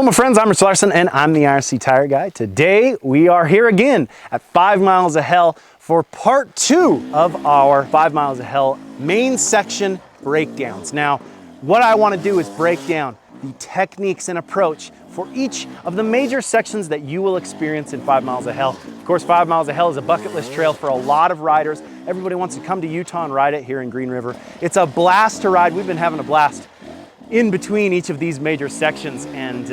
my friends, I'm Rich Larson and I'm the IRC Tire Guy. Today we are here again at 5 Miles of Hell for part 2 of our 5 Miles of Hell main section breakdowns. Now, what I want to do is break down the techniques and approach for each of the major sections that you will experience in 5 Miles of Hell. Of course, 5 Miles of Hell is a bucket list trail for a lot of riders. Everybody wants to come to Utah and ride it here in Green River. It's a blast to ride. We've been having a blast in between each of these major sections, and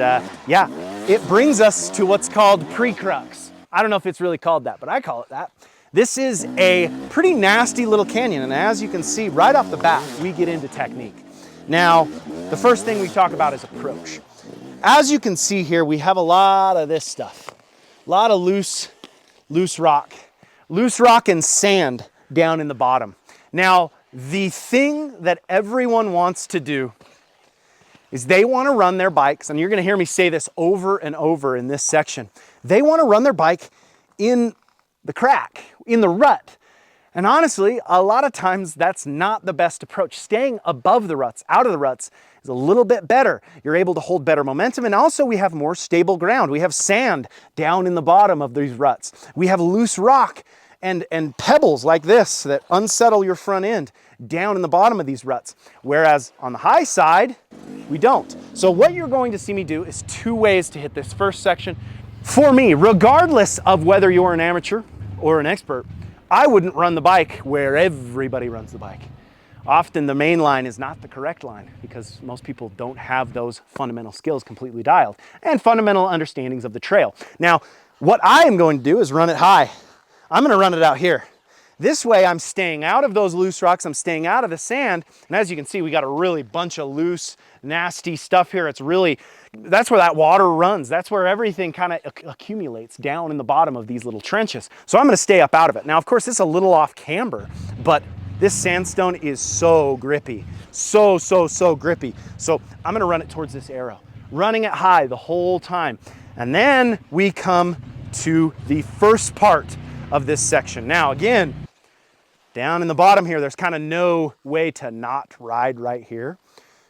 yeah, it brings us to what's called pre-crux. I don't know if it's really called that, but I call it that. This is a pretty nasty little canyon, and as you can see right off the bat, we get into technique. Now, the first thing we talk about is approach. As you can see here, we have a lot of this stuff, a lot of loose rock and sand down in the bottom. Now, the thing that everyone wants to do is they want to run their bikes, and you're going to hear me say this over and over in this section. They want to run their bike in the crack, in the rut. And honestly, a lot of times that's not the best approach. Staying above the ruts, out of the ruts, is a little bit better. You're able to hold better momentum, and also we have more stable ground. We have sand down in the bottom of these ruts. We have loose rock and pebbles like this that unsettle your front end down in the bottom of these ruts. Whereas on the high side, we don't. So what you're going to see me do is 2 ways to hit this first section. For me, regardless of whether you're an amateur or an expert, I wouldn't run the bike where everybody runs the bike. Often the main line is not the correct line because most people don't have those fundamental skills completely dialed and fundamental understandings of the trail. Now, what I am going to do is run it high. I'm going to run it out here. This way I'm staying out of those loose rocks, I'm staying out of the sand, and as you can see, we got a really bunch of loose, nasty stuff here. It's really, that's where that water runs. That's where everything kind of accumulates down in the bottom of these little trenches. So I'm gonna stay up out of it. Now, of course, this is a little off camber, but this sandstone is so grippy, so grippy. So I'm gonna run it towards this arrow, running it high the whole time. And then we come to the first part of this section. Now, again, down in the bottom here, there's kind of no way to not ride right here.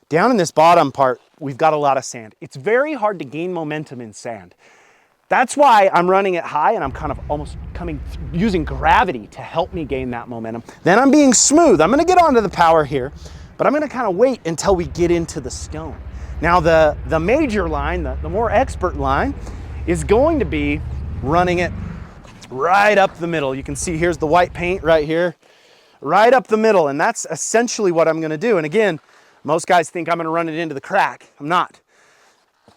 Down in this bottom part, we've got a lot of sand. It's very hard to gain momentum in sand. That's why I'm running it high and I'm kind of almost using gravity to help me gain that momentum. Then I'm being smooth. I'm gonna get onto the power here, but I'm gonna kind of wait until we get into the stone. Now the major line, the more expert line, is going to be running it right up the middle. You can see here's the white paint right here, right up the middle, and that's essentially what I'm gonna do. And again, most guys think I'm gonna run it into the crack. I'm not.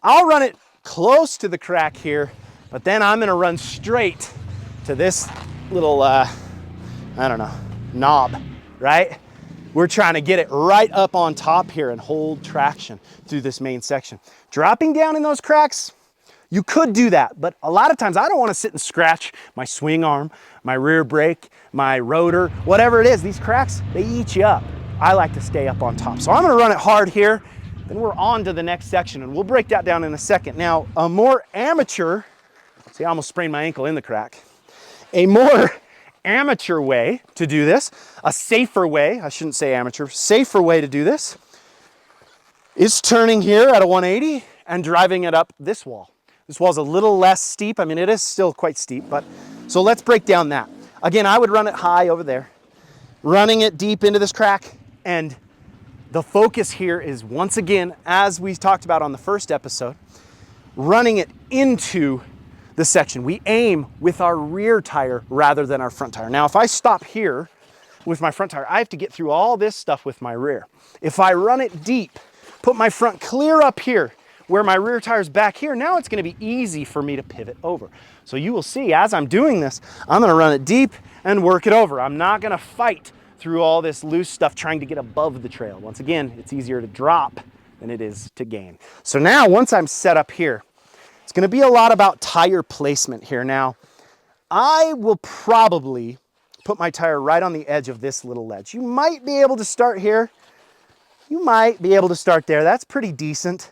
I'll run it close to the crack here, but then I'm gonna run straight to this little, I don't know, knob, right? We're trying to get it right up on top here and hold traction through this main section. Dropping down in those cracks, you could do that, but a lot of times I don't want to sit and scratch my swing arm, my rear brake, my rotor, whatever it is. These cracks, they eat you up. I like to stay up on top. So I'm going to run it hard here, then we're on to the next section, and we'll break that down in a second. Now, a more amateur, see, I almost sprained my ankle in the crack. A more amateur way to do this, a safer way, I shouldn't say amateur, safer way to do this, is turning here at a 180 and driving it up this wall. This wall's a little less steep. I mean, it is still quite steep, but so let's break down that. Again, I would run it high over there, running it deep into this crack, and the focus here is, once again, as we talked about on the first episode, running it into the section. We aim with our rear tire rather than our front tire. Now, if I stop here with my front tire, I have to get through all this stuff with my rear. If I run it deep, put my front clear up here, where my rear tire's back here, now it's gonna be easy for me to pivot over. So you will see, as I'm doing this, I'm gonna run it deep and work it over. I'm not gonna fight through all this loose stuff trying to get above the trail. Once again, it's easier to drop than it is to gain. So now, once I'm set up here, it's gonna be a lot about tire placement here. Now, I will probably put my tire right on the edge of this little ledge. You might be able to start here. You might be able to start there. That's pretty decent.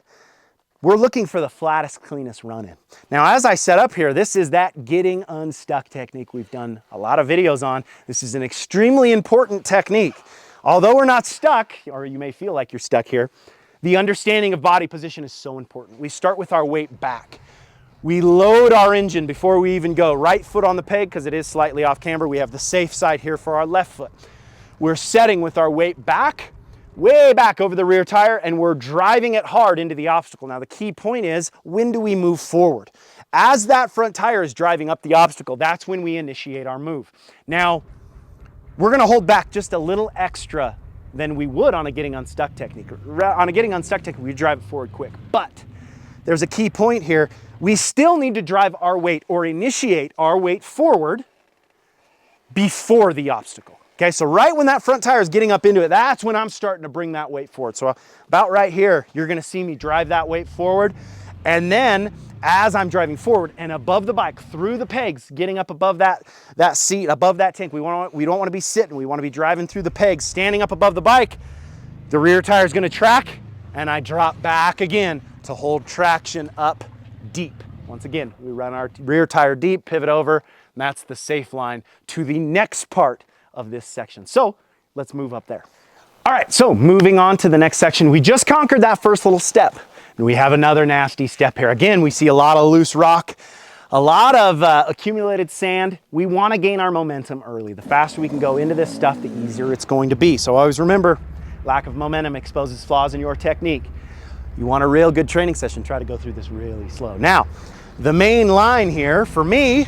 We're looking for the flattest, cleanest run-in. Now, as I set up here, this is that getting unstuck technique we've done a lot of videos on. This is an extremely important technique. Although we're not stuck, or you may feel like you're stuck here, the understanding of body position is so important. We start with our weight back. We load our engine before we even go. Right foot on the peg because it is slightly off camber. We have the safe side here for our left foot. We're setting with our weight back, way back over the rear tire, and we're driving it hard into the obstacle. Now the key point is, when do we move forward? As that front tire is driving up the obstacle, that's when we initiate our move. Now, we're gonna hold back just a little extra than we would on a getting unstuck technique. On a getting unstuck technique, we drive it forward quick. But there's a key point here. We still need to drive our weight or initiate our weight forward before the obstacle. Okay, so right when that front tire is getting up into it, that's when I'm starting to bring that weight forward. So about right here, you're gonna see me drive that weight forward. And then as I'm driving forward and above the bike, through the pegs, getting up above that seat, above that tank, we don't want to be sitting. We want to be driving through the pegs, standing up above the bike. The rear tire is going to track, and I drop back again to hold traction up deep. Once again, we run our rear tire deep, pivot over, and that's the safe line to the next part of this section. So let's move up there. All right, so moving on to the next section. We just conquered that first little step. And we have another nasty step here. Again, we see a lot of loose rock, a lot of accumulated sand. We want to gain our momentum early. The faster we can go into this stuff, the easier it's going to be. So always remember, lack of momentum exposes flaws in your technique. You want a real good training session, try to go through this really slow. Now, the main line here for me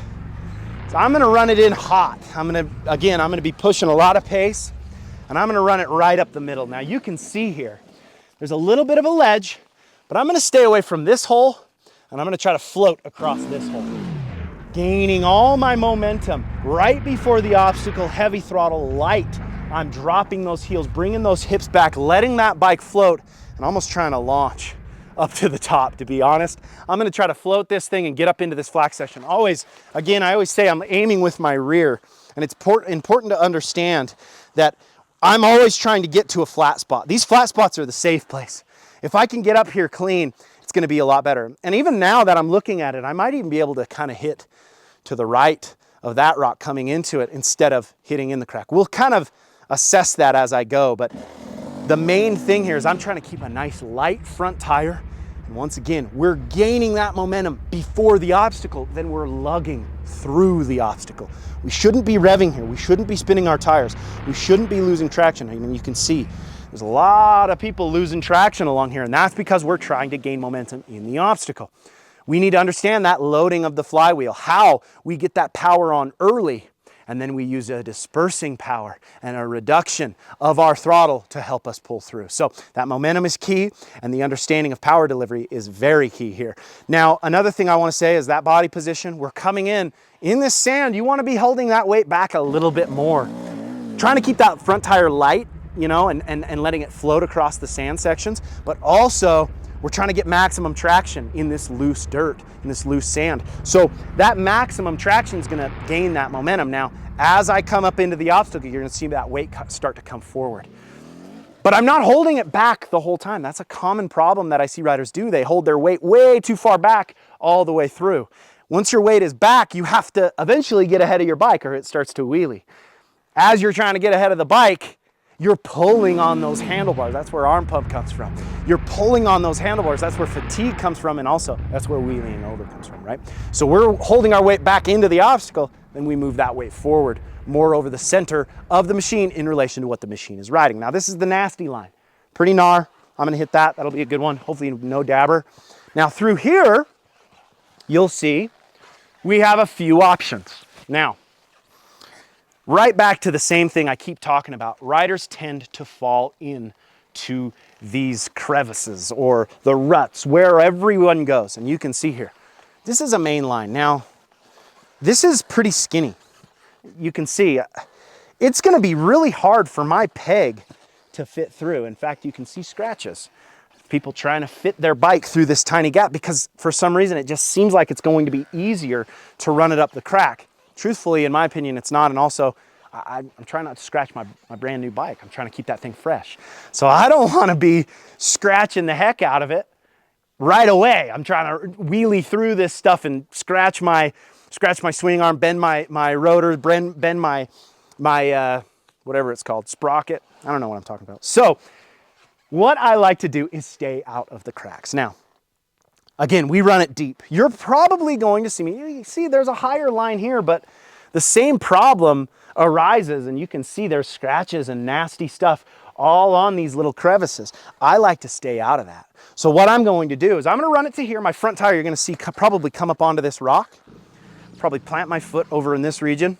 is I'm going to run it in hot. I'm going to be pushing a lot of pace, and I'm going to run it right up the middle. Now you can see here, there's a little bit of a ledge, but I'm gonna stay away from this hole, and I'm gonna try to float across this hole. Gaining all my momentum right before the obstacle, heavy throttle, light. I'm dropping those heels, bringing those hips back, letting that bike float, and almost trying to launch up to the top, to be honest. I'm gonna try to float this thing and get up into this flat section. Always, again, I always say I'm aiming with my rear, and it's important to understand that I'm always trying to get to a flat spot. These flat spots are the safe place. If I can get up here clean, it's gonna be a lot better. And even now that I'm looking at it, I might even be able to kind of hit to the right of that rock coming into it instead of hitting in the crack. We'll kind of assess that as I go, but the main thing here is I'm trying to keep a nice light front tire. And once again, we're gaining that momentum before the obstacle, then we're lugging through the obstacle. We shouldn't be revving here. We shouldn't be spinning our tires. We shouldn't be losing traction. I mean, you can see there's a lot of people losing traction along here, and that's because we're trying to gain momentum in the obstacle. We need to understand that loading of the flywheel, how we get that power on early, and then we use a dispersing power and a reduction of our throttle to help us pull through. So that momentum is key, and the understanding of power delivery is very key here. Now, another thing I want to say is that body position, we're coming in this sand, you want to be holding that weight back a little bit more. Trying to keep that front tire light, you know, and letting it float across the sand sections, but also we're trying to get maximum traction in this loose dirt, in this loose sand. So that maximum traction is gonna gain that momentum. Now, as I come up into the obstacle, you're gonna see that weight start to come forward. But I'm not holding it back the whole time. That's a common problem that I see riders do. They hold their weight way too far back all the way through. Once your weight is back, you have to eventually get ahead of your bike or it starts to wheelie. As you're trying to get ahead of the bike, you're pulling on those handlebars. That's where arm pump comes from. You're pulling on those handlebars. That's where fatigue comes from, and also that's where wheeling over comes from, right? So we're holding our weight back into the obstacle, then we move that weight forward, more over the center of the machine in relation to what the machine is riding. Now this is the nasty line. Pretty gnar. I'm gonna hit that. That'll be a good one. Hopefully no dabber. Now through here, you'll see we have a few options. Now, right back to the same thing I keep talking about. Riders tend to fall into these crevices or the ruts where everyone goes. And you can see here, this is a main line. Now, this is pretty skinny. You can see it's gonna be really hard for my peg to fit through. In fact, you can see scratches. People trying to fit their bike through this tiny gap because for some reason it just seems like it's going to be easier to run it up the crack. Truthfully, in my opinion, it's not. And also, I'm trying not to scratch my brand new bike. I'm trying to keep that thing fresh. So I don't want to be scratching the heck out of it right away. I'm trying to wheelie through this stuff and scratch my swing arm, bend my rotor, bend my whatever it's called, sprocket. I don't know what I'm talking about. So what I like to do is stay out of the cracks. Now, again, we run it deep. You're probably going to see me, you see there's a higher line here, but the same problem arises, and you can see there's scratches and nasty stuff all on these little crevices. I like to stay out of that. So what I'm going to do is I'm going to run it to here. My front tire, you're going to see probably come up onto this rock, probably plant my foot over in this region,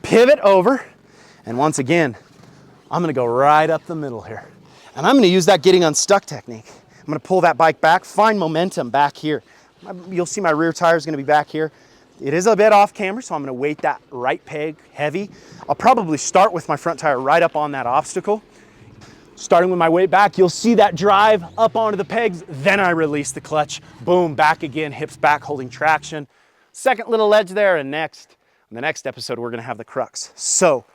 pivot over, and once again, I'm going to go right up the middle here. And I'm going to use that getting unstuck technique. I'm going to pull that bike back, find momentum back here. You'll see my rear tire is going to be back here. It is a bit off camera, so I'm going to weight that right peg heavy. I'll probably start with my front tire right up on that obstacle. Starting with my weight back, you'll see that drive up onto the pegs, then I release the clutch. Boom, back again, hips back, holding traction. Second little ledge there, and next, in the next episode, we're gonna have the crux. So,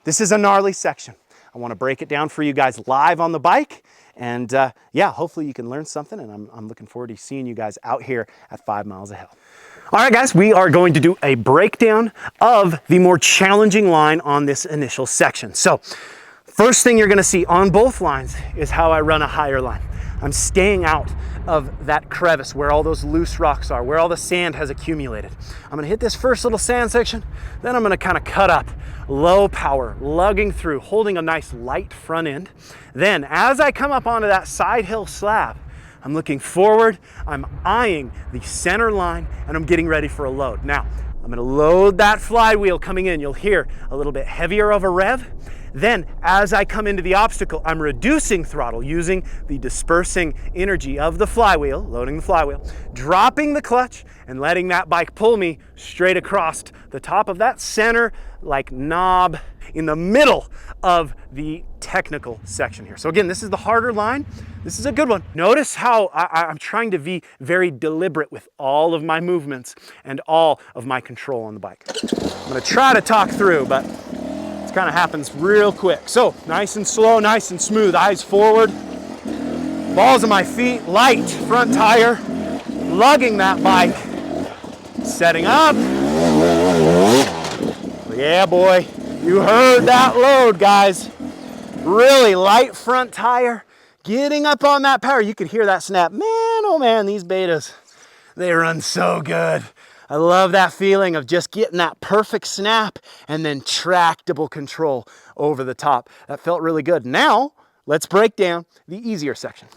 this is a gnarly section. I wanna break it down for you guys live on the bike, and yeah, hopefully you can learn something, and I'm looking forward to seeing you guys out here at 5 miles of hell. All right, guys, we are going to do a breakdown of the more challenging line on this initial section. So, first thing you're gonna see on both lines is how I run a higher line. I'm staying out of that crevice where all those loose rocks are, where all the sand has accumulated. I'm gonna hit this first little sand section, then I'm gonna kind of cut up, low power, lugging through, holding a nice light front end. Then as I come up onto that side hill slab, I'm looking forward, I'm eyeing the center line, and I'm getting ready for a load. Now, I'm gonna load that flywheel coming in. You'll hear a little bit heavier of a rev. Then, as I come into the obstacle, I'm reducing throttle using the dispersing energy of the flywheel, loading the flywheel, dropping the clutch, and letting that bike pull me straight across the top of that center, like knob, in the middle of the technical section here. So again, this is the harder line. This is a good one. Notice how I'm trying to be very deliberate with all of my movements and all of my control on the bike. I'm gonna try to talk through, but it kind of happens real quick. So nice and slow, nice and smooth, eyes forward, balls of my feet, light front tire, lugging that bike, setting up. Yeah, boy, you heard that load, guys. Really light front tire, getting up on that power. You could hear that snap. Man, oh man, these betas, they run so good. I love that feeling of just getting that perfect snap and then tractable control over the top. That felt really good. Now, let's break down the easier section.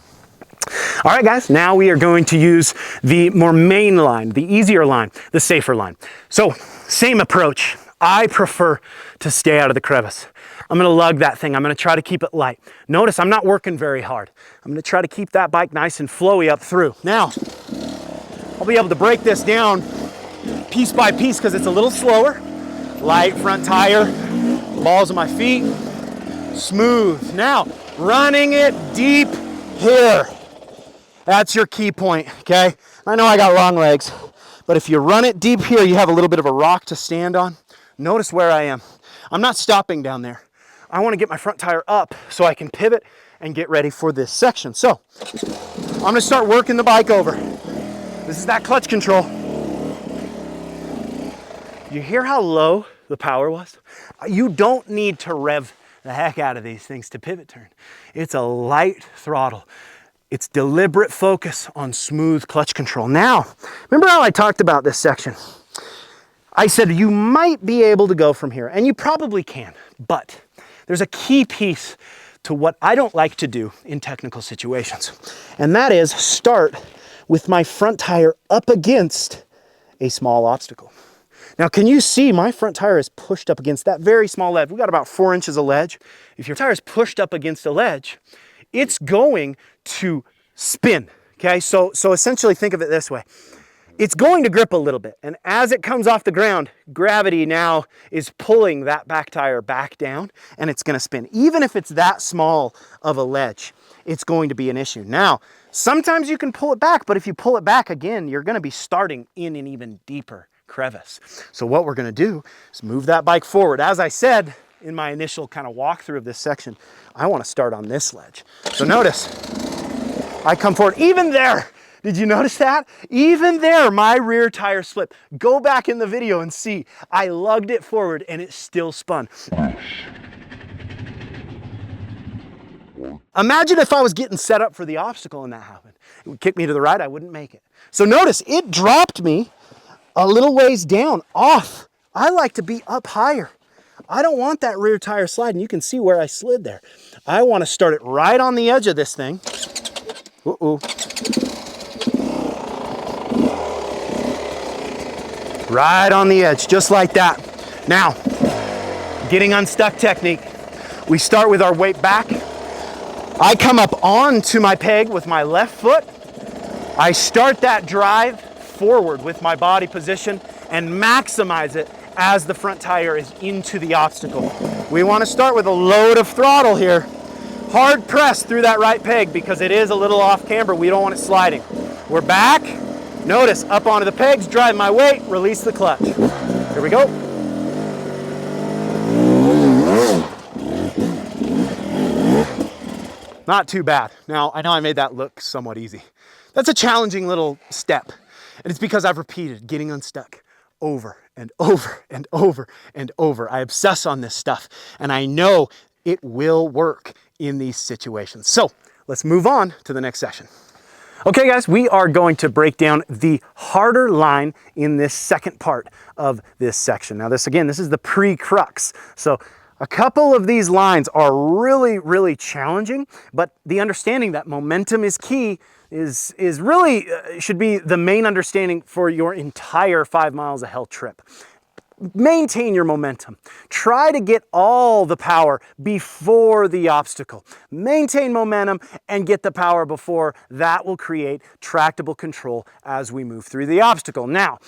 All right, guys, now we are going to use the more main line, the easier line, the safer line. So, same approach. I prefer to stay out of the crevice. I'm gonna lug that thing. I'm gonna try to keep it light. Notice I'm not working very hard. I'm gonna try to keep that bike nice and flowy up through. Now, I'll be able to break this down piece by piece because it's a little slower. Light front tire, balls of my feet, smooth. Now, running it deep here. That's your key point, okay? I know I got long legs, but if you run it deep here, you have a little bit of a rock to stand on. Notice where I am. I'm not stopping down there. I want to get my front tire up so I can pivot and get ready for this section. So, I'm gonna start working the bike over. This is that clutch control. You hear how low the power was? You don't need to rev the heck out of these things to pivot turn. It's a light throttle. It's deliberate focus on smooth clutch control. Now, remember how I talked about this section? I said you might be able to go from here, and you probably can, but there's a key piece to what I don't like to do in technical situations, and that is start with my front tire up against a small obstacle. Now, can you see my front tire is pushed up against that very small ledge? We got about 4 inches of ledge. If your tire is pushed up against a ledge, it's going to spin, okay? So essentially think of it this way. It's going to grip a little bit, and as it comes off the ground, gravity now is pulling that back tire back down, and it's gonna spin. Even if it's that small of a ledge, it's going to be an issue. Now, sometimes you can pull it back, but if you pull it back again, you're gonna be starting in an even deeper crevice. So what we're gonna do is move that bike forward. As I said in my initial kind of walkthrough of this section, I wanna start on this ledge. So notice, I come forward, even there. Did you notice that? Even there, my rear tire slipped. Go back in the video and see. I lugged it forward and it still spun. Imagine if I was getting set up for the obstacle and that happened. It would kick me to the right, I wouldn't make it. So notice, it dropped me a little ways down, off. I like to be up higher. I don't want that rear tire sliding. You can see where I slid there. I want to start it right on the edge of this thing. Uh-oh. Right on the edge, just like that. Now, getting unstuck technique. We start with our weight back. I come up onto my peg with my left foot. I start that drive forward with my body position and maximize it as the front tire is into the obstacle. We want to start with a load of throttle here. Hard press through that right peg because it is a little off camber. We don't want it sliding. We're back. Notice, up onto the pegs, drive my weight, release the clutch. Here we go. Not too bad. Now, I know I made that look somewhat easy. That's a challenging little step. And it's because I've repeated getting unstuck over and over and over and over. I obsess on this stuff, and I know it will work in these situations. So let's move on to the next session. Okay guys, we are going to break down the harder line in this second part of this section. Now this is the pre-crux. So a couple of these lines are really, really challenging, but the understanding that momentum is key is really should be the main understanding for your entire 5 miles of hell trip. Maintain your momentum. Try to get all the power before the obstacle. Maintain momentum and get the power before. That will create tractable control as we move through the obstacle. Now,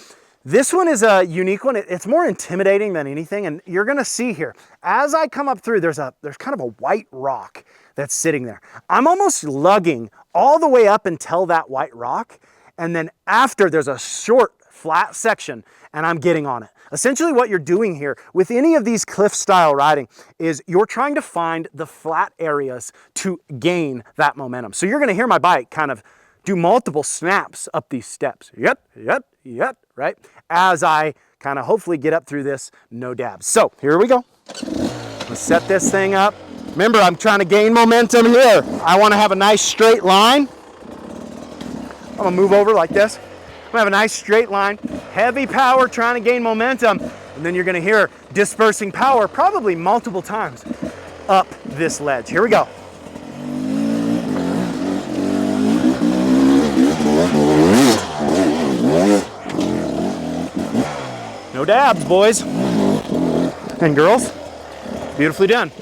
this one is a unique one. It's more intimidating than anything, and you're gonna see here, as I come up through, there's kind of a white rock that's sitting there. I'm almost lugging all the way up until that white rock, and then after there's a short, flat section, and I'm getting on it. Essentially what you're doing here with any of these cliff style riding is you're trying to find the flat areas to gain that momentum. So you're gonna hear my bike kind of do multiple snaps up these steps. Yep, right? As I kind of hopefully get up through this, no dabs. So here we go. Let's set this thing up. Remember, I'm trying to gain momentum here. I wanna have a nice straight line. I'm gonna move over like this. I'm gonna have a nice straight line, heavy power trying to gain momentum, and then you're gonna hear dispersing power probably multiple times up this ledge. Here we go. No dabs, boys and girls. Beautifully done.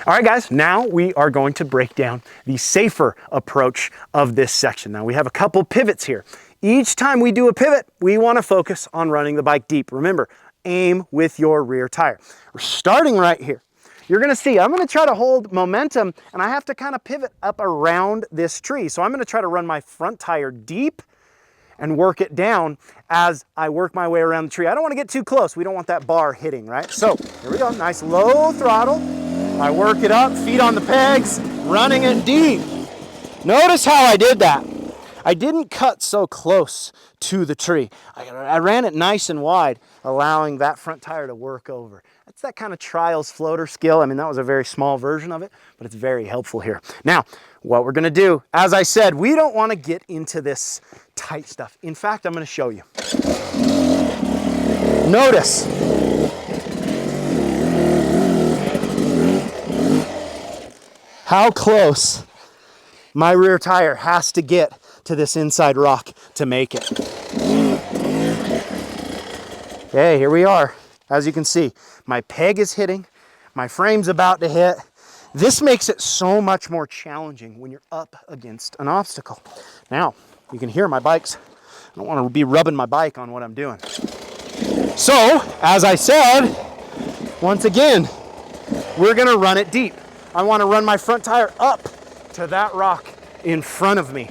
All right, guys, now we are going to break down the safer approach of this section. Now we have a couple pivots here. Each time we do a pivot, we want to focus on running the bike deep. Remember, aim with your rear tire. We're starting right here. You're gonna see, I'm gonna try to hold momentum and I have to kind of pivot up around this tree. So I'm gonna try to run my front tire deep and work it down as I work my way around the tree. I don't want to get too close. We don't want that bar hitting, right? So here we go, nice low throttle. I work it up, feet on the pegs, running it deep. Notice how I did that. I didn't cut so close to the tree. I ran it nice and wide, allowing that front tire to work over. That's that kind of trials floater skill. I mean, that was a very small version of it, but it's very helpful here. Now, what we're gonna do, as I said, we don't wanna get into this tight stuff. In fact, I'm gonna show you. Notice. How close my rear tire has to get to this inside rock to make it. Okay, here we are. As you can see, my peg is hitting, my frame's about to hit. This makes it so much more challenging when you're up against an obstacle. Now, you can hear my bikes. I don't want to be rubbing my bike on what I'm doing. So, as I said, once again, we're gonna run it deep. I want to run my front tire up to that rock in front of me.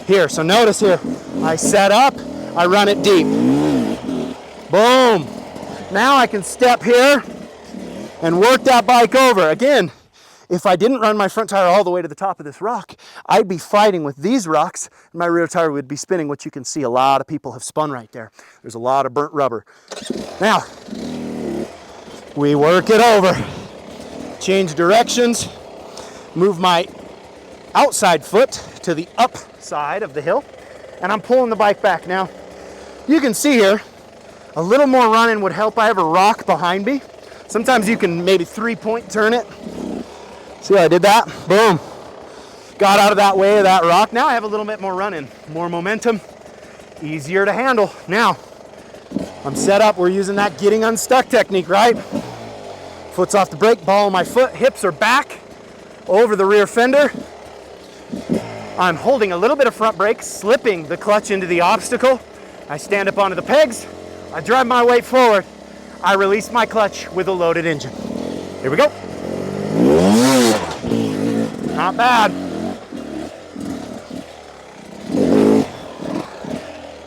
Here, so notice here, I set up, I run it deep. Boom. Now I can step here and work that bike over. Again, if I didn't run my front tire all the way to the top of this rock, I'd be fighting with these rocks and my rear tire would be spinning, which you can see a lot of people have spun right there. There's a lot of burnt rubber. Now, we work it over. Change directions, move my outside foot to the up side of the hill, and I'm pulling the bike back. Now, you can see here, a little more running would help. I have a rock behind me. Sometimes you can maybe 3-point turn it. See how I did that? Boom. Got out of that way of that rock. Now I have a little bit more running, more momentum, easier to handle. Now, I'm set up. We're using that getting unstuck technique, right? Foot's off the brake, ball on my foot, hips are back over the rear fender. I'm holding a little bit of front brake, slipping the clutch into the obstacle. I stand up onto the pegs, I drive my weight forward, I release my clutch with a loaded engine. Here we go. Not bad.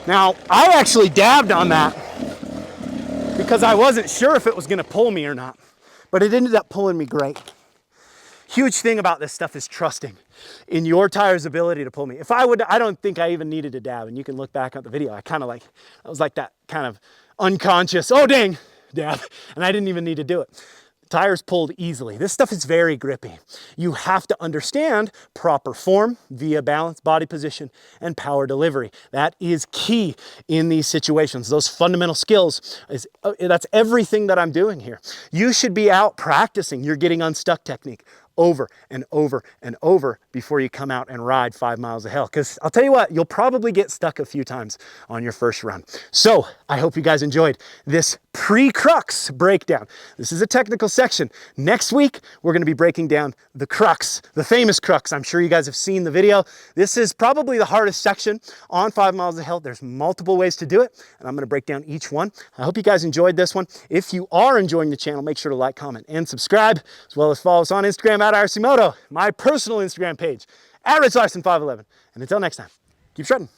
Now, I actually dabbed on that because I wasn't sure if it was gonna pull me or not, but it ended up pulling me great. Huge thing about this stuff is trusting in your tire's ability to pull me. If I would, I don't think I even needed a dab, and you can look back at the video. I was like that kind of unconscious, oh dang, dab, and I didn't even need to do it. Tires pulled easily. This stuff is very grippy. You have to understand proper form via balance, body position, and power delivery. That is key in these situations. Those fundamental skills, that's everything that I'm doing here. You should be out practicing your getting unstuck technique over and over and over before you come out and ride 5 miles of hell. Because I'll tell you what, you'll probably get stuck a few times on your first run. So I hope you guys enjoyed this pre-crux breakdown. This is a technical section. Next week, we're going to be breaking down the crux, the famous crux. I'm sure you guys have seen the video. This is probably the hardest section on 5 miles of hell. There's multiple ways to do it, and I'm going to break down each one. I hope you guys enjoyed this one. If you are enjoying the channel, make sure to like, comment, and subscribe, as well as follow us on Instagram at IRC Moto, my personal Instagram page, at RichLarson511. And until next time, keep shredding.